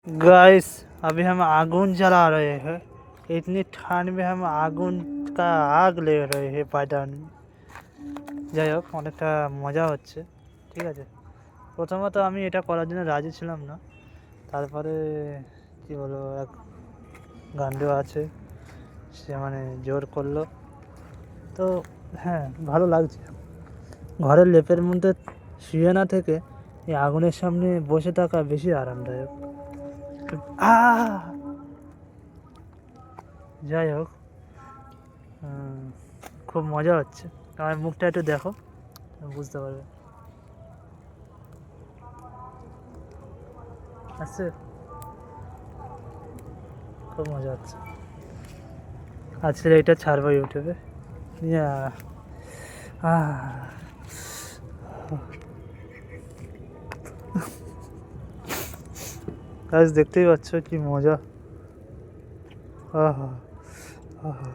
Guys अभी हम आगून जला रहे हैं। इतनी ठंड में हम आगून का आग ले रहे हैं पायदान में। যাই হোক অনেকটা মজা হচ্ছে, ঠিক আছে। প্রথমত আমি এটা করার জন্য রাজি ছিলাম না, তারপরে কি বলবো, এক গান্ডু আছে, সে মানে জোর করলো। তো হ্যাঁ, ভালো লাগছে। ঘরের লেপের মধ্যে শুয়ে না থেকে এই আগুনের সামনে বসে থাকা বেশি আরামদায়ক। যাই হোক, খুব মজা হচ্ছে। আমার মুখটা একটু দেখো, বুঝতে পারবে। আসছে, খুব মজা হচ্ছে। আজকে এটা ছাড়বো ইউটিউবে। গাইস দেখতেই পাচ্ছ কি মজা। আহা আহা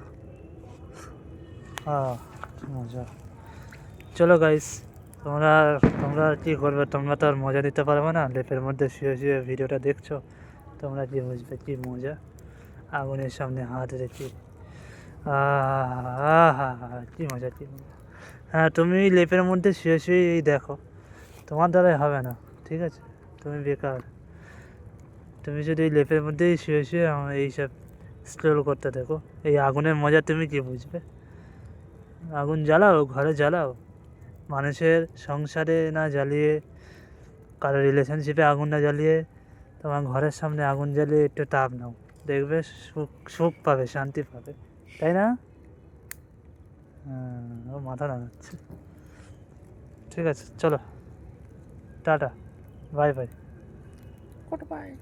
আহ মজা। চলো গাইস, তোমরা তোমরা কি করবে? তোমরা তো আর মজা নিতে পারবে না। লেপের মধ্যে শুয়ে শুয়ে ভিডিওটা দেখছো, তোমরা কি বুঝবে কি মজা আগুনের সামনে হাত রেখে। আহা কি মজা, কি মজা। হ্যাঁ, তুমি লেপের মধ্যে শুয়ে শুয়ে এই দেখো, তোমার দ্বারাই হবে না, ঠিক আছে? তুমি বেকার। তুমি যদি এই লেপের মধ্যেই শুয়ে শুয়ে আমার এইসব স্ক্রোল করতে দেখো, এই আগুনের মজা তুমি কি বুঝবে? আগুন জ্বালাও, ঘরে জ্বালাও, মানুষের সংসারে না জ্বালিয়ে, কারো রিলেশনশিপে আগুন না জ্বালিয়ে, তোমার ঘরের সামনে আগুন জ্বালিয়ে একটু তাপ নাও, দেখবে সুখ সুখ পাবে, শান্তি পাবে, তাই না? ও মাথা নাড়াচ্ছে। ঠিক আছে, চলো, টাটা, বাই বাই। Goodbye.